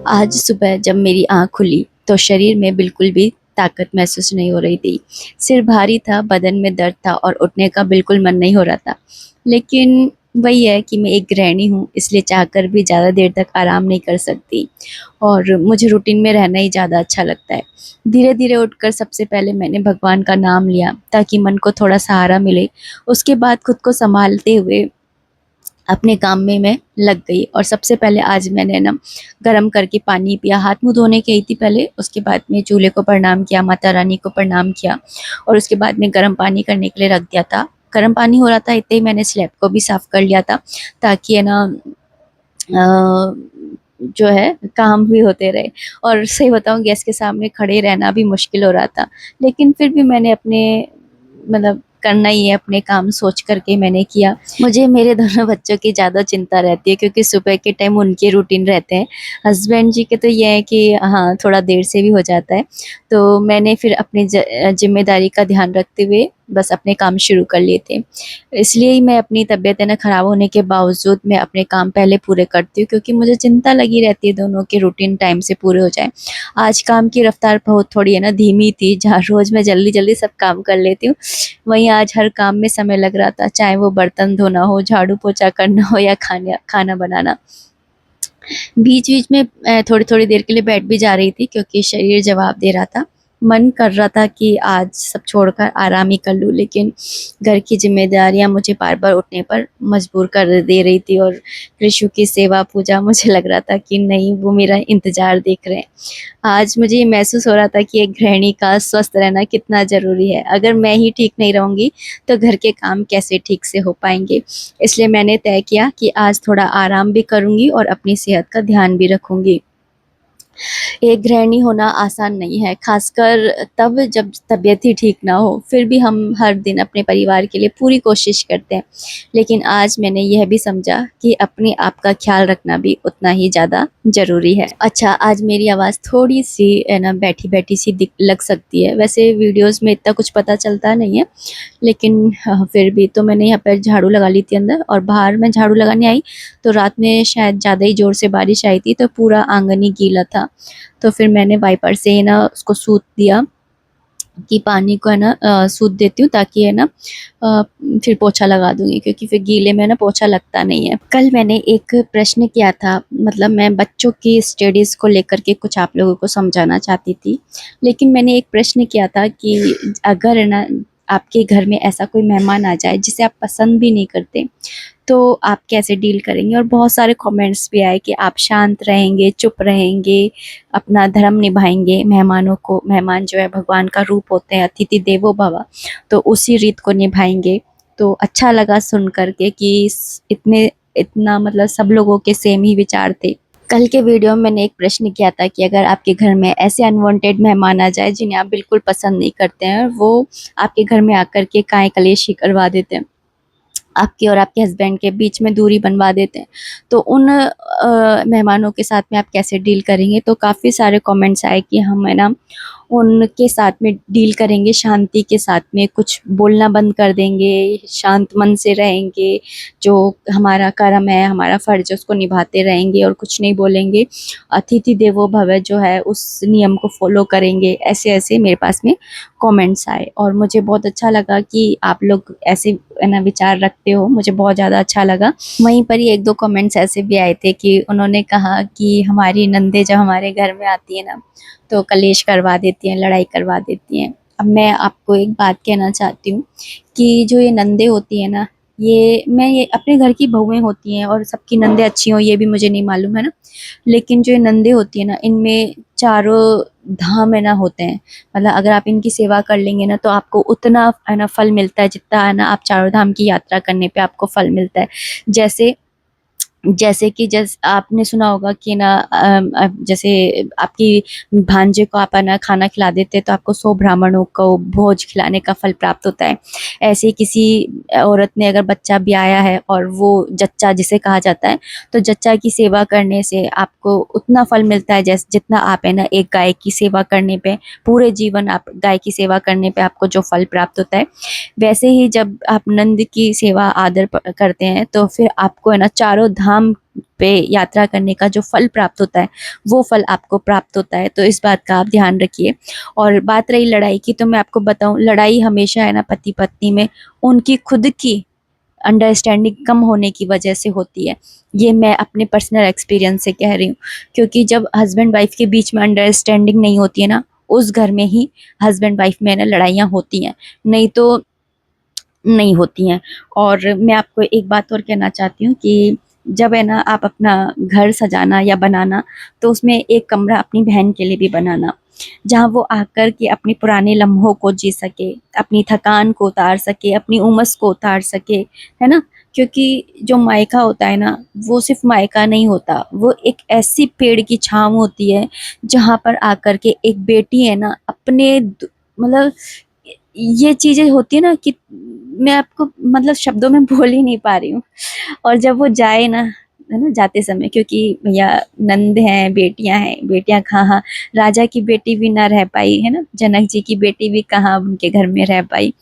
आज सुबह जब मेरी आँख खुली तो शरीर में बिल्कुल भी ताकत महसूस नहीं हो रही थी। सिर भारी था, बदन में दर्द था और उठने का बिल्कुल मन नहीं हो रहा था। लेकिन वही है कि मैं एक गृहिणी हूँ, इसलिए चाहकर भी ज़्यादा देर तक आराम नहीं कर सकती और मुझे रूटीन में रहना ही ज़्यादा अच्छा लगता है। धीरे-धीरे उठकर सबसे पहले मैंने भगवान का नाम लिया ताकि मन को थोड़ा सहारा मिले। उसके बाद खुद को सँभालते हुए अपने काम में मैं लग गई और सबसे पहले आज मैंने ना गरम करके पानी पिया, हाथ मुँह धोने गई थी पहले, उसके बाद में चूल्हे को प्रणाम किया, माता रानी को प्रणाम किया और उसके बाद में गरम पानी करने के लिए रख दिया था। गरम पानी हो रहा था, इतने ही मैंने स्लैब को भी साफ़ कर लिया था ताकि है ना जो है काम भी होते रहे। और सही बताऊँ, गैस के सामने खड़े रहना भी मुश्किल हो रहा था, लेकिन फिर भी मैंने अपने मतलब करना ही है, अपने काम सोच कर के मैंने किया। मुझे मेरे दोनों बच्चों की ज़्यादा चिंता रहती है क्योंकि सुबह के टाइम उनके रूटीन रहते हैं। हस्बैंड जी के तो ये है कि हाँ, थोड़ा देर से भी हो जाता है। तो मैंने फिर अपनी ज़िम्मेदारी का ध्यान रखते हुए बस अपने काम शुरू कर लिए थे। इसलिए ही मैं अपनी तबीयत है ना ख़राब होने के बावजूद मैं अपने काम पहले पूरे करती हूँ क्योंकि मुझे चिंता लगी रहती है दोनों के रूटीन टाइम से पूरे हो जाएँ। आज काम की रफ़्तार बहुत थोड़ी है ना धीमी थी, जहाँ रोज़ मैं जल्दी-जल्दी सब काम कर लेती हूँ, वहीं आज हर काम में समय लग रहा था, चाहे वो बर्तन धोना हो, झाड़ू-पोछा करना हो या खाना बनाना। बीच-बीच में थोड़ी-थोड़ी देर के लिए बैठ भी जा रही थी क्योंकि शरीर जवाब दे रहा था। मन कर रहा था कि आज सब छोड़कर आराम ही कर लूँ, लेकिन घर की ज़िम्मेदारियाँ मुझे बार-बार उठने पर मजबूर कर दे रही थी और कृषि की सेवा पूजा मुझे लग रहा था कि नहीं, वो मेरा इंतज़ार देख रहे हैं। आज मुझे ये महसूस हो रहा था कि एक गृहिणी का स्वस्थ रहना कितना ज़रूरी है। अगर मैं ही ठीक नहीं रहूँगी, तो घर के काम कैसे ठीक से हो पाएँगे। इसलिए मैंने तय किया कि आज थोड़ा आराम भी करूँगी और अपनी सेहत का ध्यान भी रखूँगी। एक गृहिणी होना आसान नहीं है, ख़ासकर तब जब तबीयत ही ठीक ना हो। फिर भी हम हर दिन अपने परिवार के लिए पूरी कोशिश करते हैं। लेकिन आज मैंने यह भी समझा कि अपने आप का ख़्याल रखना भी उतना ही ज़्यादा ज़रूरी है। अच्छा, आज मेरी आवाज़ थोड़ी-सी है ना बैठी-बैठी सी दिख लग सकती है। वैसे वीडियोज़ में इतना कुछ पता चलता नहीं है, लेकिन फिर भी तो मैंने यहाँ पर झाड़ू लगा ली थी अंदर और बाहर मैं झाड़ू लगाने आई, तो रात में शायद ज़्यादा ही ज़ोर से बारिश आई थी, तो पूरा आँगन ही गीला था। तो फिर मैंने वाइपर से है ना उसको सूत दिया कि पानी को है ना सूत देती हूँ ताकि है ना फिर पोछा लगा दूँगी क्योंकि फिर गीले में ना पोछा लगता नहीं है। कल मैंने एक प्रश्न किया था, मतलब मैं बच्चों की स्टडीज़ को लेकर के कुछ आप लोगों को समझाना चाहती थी। लेकिन मैंने एक प्रश्न किया था कि अगर है ना आपके घर में ऐसा कोई मेहमान आ जाए जिसे आप पसंद भी नहीं करते, तो आप कैसे डील करेंगे? और बहुत सारे कमेंट्स भी आए कि आप शांत रहेंगे, चुप रहेंगे, अपना धर्म निभाएँगे, मेहमान जो है भगवान का रूप होते हैं, अतिथि देवो भव, तो उसी रीत को निभाएँगे। तो अच्छा लगा सुन कर के कि इतना मतलब सब लोगों के सेम ही विचार थे। कल के वीडियो में मैंने एक प्रश्न किया था कि अगर आपके घर में ऐसे अनवांटेड मेहमान आ जाए जिन्हें आप बिल्कुल पसंद नहीं करते हैं, और वो आपके घर में आकर के काए-कलेश ही करवा देते हैं। आपके और आपके हस्बैंड के बीच में दूरी बनवा देते हैं। तो उन मेहमानों के साथ में आप कैसे डील करेंगे? तो काफ़ी सारे कमेंट्स आए कि हम है ना उनके साथ में डील करेंगे शांति के साथ में, कुछ बोलना बंद कर देंगे, शांत मन से रहेंगे, जो हमारा कर्म है, हमारा फ़र्ज़ है उसको निभाते रहेंगे और कुछ नहीं बोलेंगे। अतिथि देवो भव जो है उस नियम को फ़ॉलो करेंगे। ऐसे-ऐसे मेरे पास में कमेंट्स आए और मुझे बहुत अच्छा लगा कि आप लोग ऐसे है ना विचार रखते हो, मुझे बहुत ज़्यादा अच्छा लगा। वहीं पर ही 1-2 कमेंट्स ऐसे भी आए थे कि उन्होंने कहा कि हमारी नंदें जब हमारे घर में आती हैं ना, तो कलेश करवा देती हैं, लड़ाई करवा देती हैं। अब मैं आपको एक बात कहना चाहती हूँ कि जो ये नंदें होती हैं ना, ये अपने घर की बहुएँ होती हैं और सबकी नंदें अच्छी हों ये भी मुझे नहीं मालूम, है ना? लेकिन जो ये नंदें होती हैं ना, इनमें चारों धाम है ना होते हैं। मतलब अगर आप इनकी सेवा कर लेंगे ना, तो आपको उतना है ना फल मिलता है जितना है ना आप चारों धाम की यात्रा करने पे आपको फल मिलता है। जैसे जैसे कि आपने सुना होगा कि ना जैसे आपकी भांजे को आप है ना खाना खिला देते हैं तो आपको 100 ब्राह्मणों को भोज खिलाने का फल प्राप्त होता है। ऐसे ही किसी औरत ने अगर बच्चा ब्याया है और वो जच्चा जिसे कहा जाता है, तो जच्चा की सेवा करने से आपको उतना फल मिलता है जितना आप है ना एक गाय की सेवा करने पे, पूरे जीवन आप गाय की सेवा करने पे आपको जो फल प्राप्त होता है। वैसे ही जब आप नंद की सेवा आदर करते हैं तो फिर आपको है ना चारों धाम धाम पे यात्रा करने का जो फल प्राप्त होता है वो फल आपको प्राप्त होता है। तो इस बात का आप ध्यान रखिए। और बात रही लड़ाई की, तो मैं आपको बताऊं, लड़ाई हमेशा है ना पति पत्नी में उनकी खुद की अंडरस्टैंडिंग कम होने की वजह से होती है। ये मैं अपने पर्सनल एक्सपीरियंस से कह रही हूँ, क्योंकि जब हस्बैंड वाइफ के बीच में अंडरस्टैंडिंग नहीं होती है ना, उस घर में ही हस्बैंड वाइफ में ना लड़ाइयाँ होती हैं, नहीं तो नहीं होती हैं। और मैं आपको एक बात और कहना चाहती हूँ कि जब है ना आप अपना घर सजाना या बनाना, तो उसमें एक कमरा अपनी बहन के लिए भी बनाना, जहाँ वो आकर के अपने पुराने लम्हों को जी सके, अपनी थकान को उतार सके, अपनी उमस को उतार सके, है ना। क्योंकि जो मायका होता है ना, वो सिर्फ मायका नहीं होता, वो एक ऐसी पेड़ की छाँव होती है जहाँ पर आकर के एक बेटी है ना अपने मतलब ये चीजें होती है ना कि मैं आपको मतलब शब्दों में बोल ही नहीं पा रही हूँ। और जब वो जाए ना, है ना, जाते समय, क्योंकि भैया नंद हैं, बेटियां हैं, बेटियां कहाँ, राजा की बेटी भी ना रह पाई, है ना, जनक जी की बेटी भी कहाँ उनके घर में रह पाई।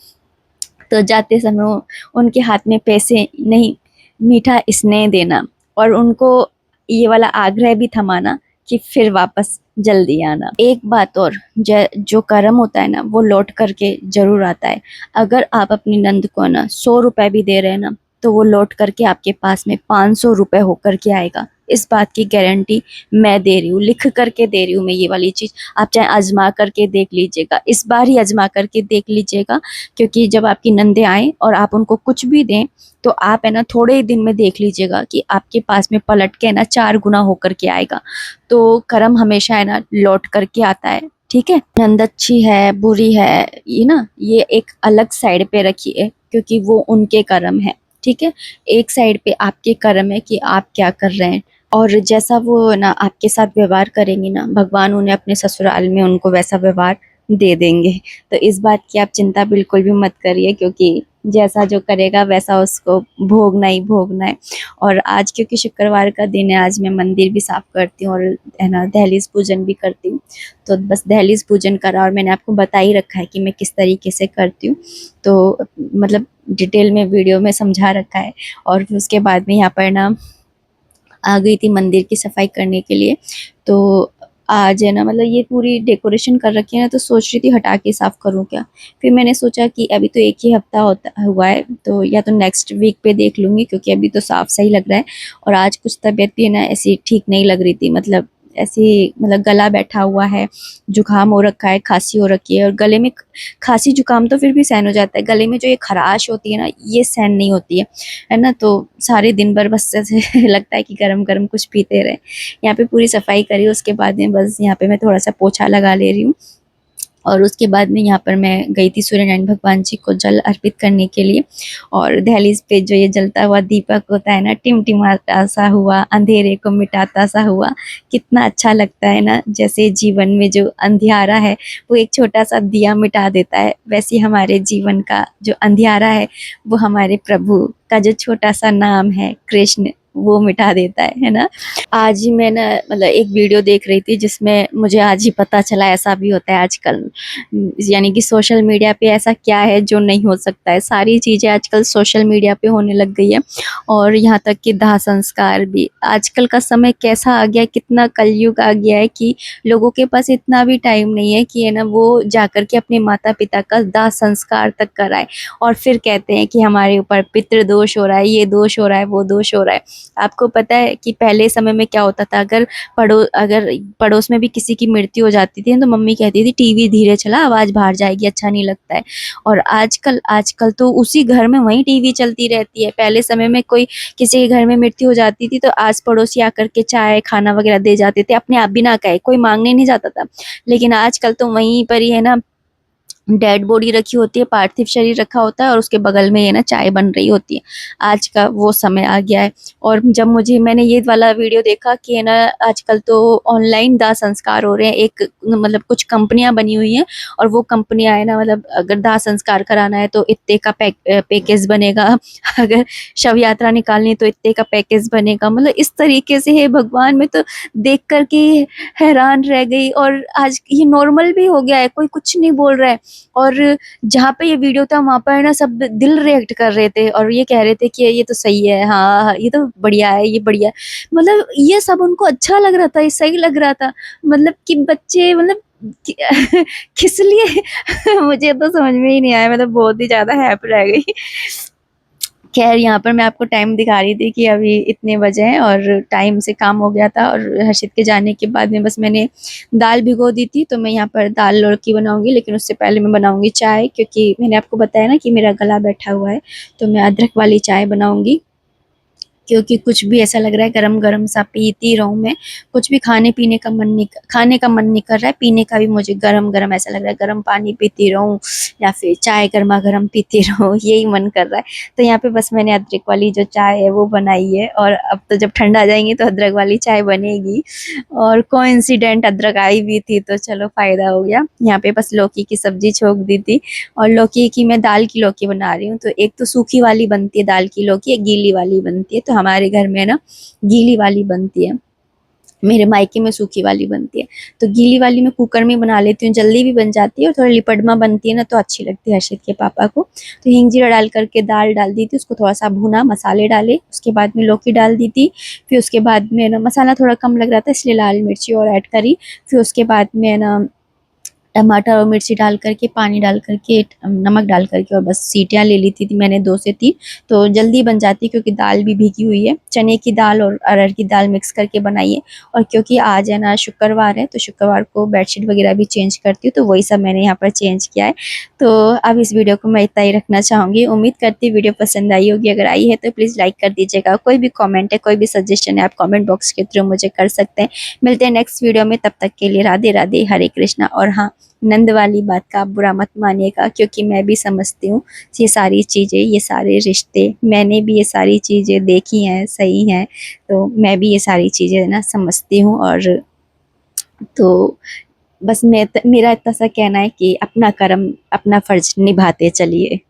तो जाते समय उनके हाथ में पैसे नहीं, मीठा स्नेह देना, और उनको ये वाला आग्रह भी थमाना कि फिर वापस जल्दी आना। एक बात और, जो कर्म होता है ना वो लौट करके जरूर आता है। अगर आप अपनी नंद को ना 100 रुपए भी दे रहे हैं ना, तो वो लौट करके आपके पास में 500 रुपए होकर के आएगा। इस बात की गारंटी मैं दे रही हूँ, लिख करके दे रही हूँ मैं ये वाली चीज। आप चाहे आजमा करके देख लीजिएगा, इस बार ही आजमा करके देख लीजिएगा। क्योंकि जब आपकी नंदे आए और आप उनको कुछ भी दें, तो आप है ना थोड़े ही दिन में देख लीजिएगा कि आपके पास में पलट के ना 4 गुना होकर के आएगा। तो कर्म हमेशा है ना लौट करके आता है। ठीक है, नंद अच्छी है बुरी है, ये ना ये एक अलग साइड पे रखिए, क्योंकि वो उनके कर्म है। ठीक है, एक साइड पे आपके कर्म है कि आप क्या कर रहे हैं, और जैसा वो ना आपके साथ व्यवहार करेंगी ना, भगवान उन्हें अपने ससुराल में उनको वैसा व्यवहार दे देंगे। तो इस बात की आप चिंता बिल्कुल भी मत करिए, क्योंकि जैसा जो करेगा वैसा उसको भोगना ही भोगना है। और आज क्योंकि शुक्रवार का दिन है, आज मैं मंदिर भी साफ करती हूँ और है ना दहलीज पूजन भी करती हूँ। तो बस दहलीज पूजन करा, और मैंने आपको बता ही रखा है कि मैं किस तरीके से करती हूँ। तो मतलब डिटेल में वीडियो में समझा रखा है। और फिर उसके बाद में यहाँ पर ना आ गई थी मंदिर की सफाई करने के लिए। तो आज है ना मतलब ये पूरी डेकोरेशन कर रखी है ना, तो सोच रही थी हटा के साफ करूँ क्या। फिर मैंने सोचा कि अभी तो एक ही हफ्ता होता हुआ है, तो या तो नेक्स्ट वीक पे देख लूँगी, क्योंकि अभी तो साफ सही लग रहा है। और आज कुछ तबीयत भी है ना ऐसी ठीक नहीं लग रही थी, मतलब ऐसी मतलब गला बैठा हुआ है, जुकाम हो रखा है, खांसी हो रखी है। और गले में खांसी जुकाम तो फिर भी सहन हो जाता है, गले में जो ये खराश होती है ना, ये सहन नहीं होती है ना। तो सारे दिन भर बस ऐसे लगता है कि गरम गरम कुछ पीते रहे। यहाँ पे पूरी सफाई करी, उसके बाद में बस यहाँ पे मैं थोड़ा सा पोछा लगा ले रही हूँ। और उसके बाद में यहाँ पर मैं गई थी सूर्यनारायण भगवान जी को जल अर्पित करने के लिए। और दहलीज पे जो ये जलता हुआ दीपक होता है ना, टिमटिमाता सा हुआ, अंधेरे को मिटाता सा हुआ, कितना अच्छा लगता है ना। जैसे जीवन में जो अंधियारा है वो एक छोटा सा दिया मिटा देता है, वैसे हमारे जीवन का जो अंधियारा है वो हमारे प्रभु का जो छोटा सा नाम है कृष्ण, वो मिटा देता है ना। आज ही मैं ना मतलब एक वीडियो देख रही थी, जिसमें मुझे आज ही पता चला ऐसा भी होता है आजकल। यानी कि सोशल मीडिया पे ऐसा क्या है जो नहीं हो सकता है, सारी चीज़ें आजकल सोशल मीडिया पे होने लग गई है। और यहाँ तक कि दाह संस्कार भी, आजकल का समय कैसा आ गया है, कितना कलयुग आ गया है कि लोगों के पास इतना भी टाइम नहीं है कि है ना वो जाकर के अपने माता पिता का दाह संस्कार तक कराए। और फिर कहते हैं कि हमारे ऊपर पितृदोष हो रहा है, ये दोष हो रहा है, वो दोष हो रहा है। आपको पता है कि पहले समय में क्या होता था, अगर पड़ोस में भी किसी की मृत्यु हो जाती थी तो मम्मी कहती थी टीवी धीरे चला, आवाज बाहर जाएगी, अच्छा नहीं लगता है। और आजकल आजकल तो उसी घर में वही टीवी चलती रहती है। पहले समय में कोई किसी के घर में मृत्यु हो जाती थी तो आस पड़ोसी आकर के चाय खाना वगैरह दे जाते थे, अपने आप बिना कहे, कोई मांगने नहीं जाता था। लेकिन आजकल तो वहीं पर ही है ना डेड बॉडी रखी होती है, पार्थिव शरीर रखा होता है, और उसके बगल में ये ना चाय बन रही होती है। आज का वो समय आ गया है। और जब मैंने ये वाला वीडियो देखा कि है ना आजकल तो ऑनलाइन दाह संस्कार हो रहे हैं, एक मतलब कुछ कंपनियां बनी हुई हैं, और वो कंपनियां है ना मतलब अगर दाह संस्कार कराना है तो इतने का पैकेज बनेगा, अगर शव यात्रा निकालनी है तो इतने का पैकेज बनेगा। मतलब इस तरीके से है भगवान, में तो देख करके हैरान रह गई। और आज ये नॉर्मल भी हो गया है, कोई कुछ नहीं बोल रहा है। और जहाँ पे ये वीडियो था वहाँ पर ना सब दिल रिएक्ट कर रहे थे और ये कह रहे थे कि ये तो सही है, हाँ हाँ, ये तो बढ़िया है, ये बढ़िया है। मतलब ये सब उनको अच्छा लग रहा था, ये सही लग रहा था। मतलब कि बच्चे मतलब किस लिए मुझे तो समझ में ही नहीं आया, मतलब बहुत ही ज्यादा हैप्पी रह गई। खैर यहाँ पर मैं आपको टाइम दिखा रही थी कि अभी इतने बजे हैं और टाइम से काम हो गया था, और हर्षित के जाने के बाद में बस मैंने दाल भिगो दी थी, तो मैं यहाँ पर दाल लौकी बनाऊंगी, लेकिन उससे पहले मैं बनाऊंगी चाय, क्योंकि मैंने आपको बताया ना कि मेरा गला बैठा हुआ है, तो मैं अदरक वाली चाय बनाऊंगी। क्योंकि कुछ भी ऐसा लग रहा है गरम गरम सा पीती रहूं मैं, कुछ भी खाने का मन नहीं कर रहा है, पीने का भी मुझे गरम गरम ऐसा लग रहा है, गरम पानी पीती रहूं या फिर चाय गर्मा गर्म पीती रहूं, यही मन कर रहा है। तो यहाँ पे बस मैंने अदरक वाली जो चाय है वो बनाई है, और अब तो जब ठंडा आ जाएंगी तो अदरक वाली चाय बनेगी। और कोइंसिडेंट अदरक आई भी थी, तो चलो फायदा हो गया। यहाँ पे बस लौकी की सब्जी छोक दी थी, और लौकी की मैं दाल की लौकी बना रही हूँ। तो एक तो सूखी वाली बनती है दाल की लौकी, एक गीली वाली बनती है, तो हमारे घर में ना गीली वाली बनती है, मेरे मायके में सूखी वाली बनती है। तो गीली वाली मैं कुकर में बना लेती हूँ, जल्दी भी बन जाती है और थोड़ा लिपटमा बनती है ना, तो अच्छी लगती है हर्षित के पापा को। तो हींग जीरा डाल करके दाल डाल दी थी, उसको थोड़ा सा भुना, मसाले डाले, उसके बाद में लौकी डाल दी थी। फिर उसके बाद में ना मसाला थोड़ा कम लग रहा था, इसलिए लाल मिर्ची और ऐड करी। फिर उसके बाद में ना टमाटर और मिर्ची डाल करके, पानी डाल करके, नमक डाल करके, और बस सीटियाँ ले ली थी मैंने 2 से 3। तो जल्दी बन जाती, क्योंकि दाल भी भीगी हुई है, चने की दाल और अरहर की दाल मिक्स करके बनाई है। और क्योंकि आज है ना शुक्रवार है, तो शुक्रवार को बेडशीट वगैरह भी चेंज करती हूँ, तो वही सब मैंने यहाँ पर चेंज किया है। तो अब इस वीडियो को मैं इतना ही रखना चाहूँगी। उम्मीद करती हूँ वीडियो पसंद आई होगी, अगर आई है तो प्लीज़ लाइक कर दीजिएगा। कोई भी कॉमेंट है, कोई भी सजेशन है, आप कॉमेंट बॉक्स के थ्रू मुझे कर सकते हैं। मिलते हैं नेक्स्ट वीडियो में, तब तक के लिए राधे राधे, हरे कृष्णा। और हाँ, नंद वाली बात का आप बुरा मत मानिएगा, क्योंकि मैं भी समझती हूँ ये सारी चीज़ें, ये सारे रिश्ते, मैंने भी ये सारी चीज़ें देखी हैं, सही हैं। तो मैं भी ये सारी चीज़ें ना समझती हूँ। और तो बस मेरा इतना सा कहना है कि अपना कर्म, अपना फर्ज निभाते चलिए।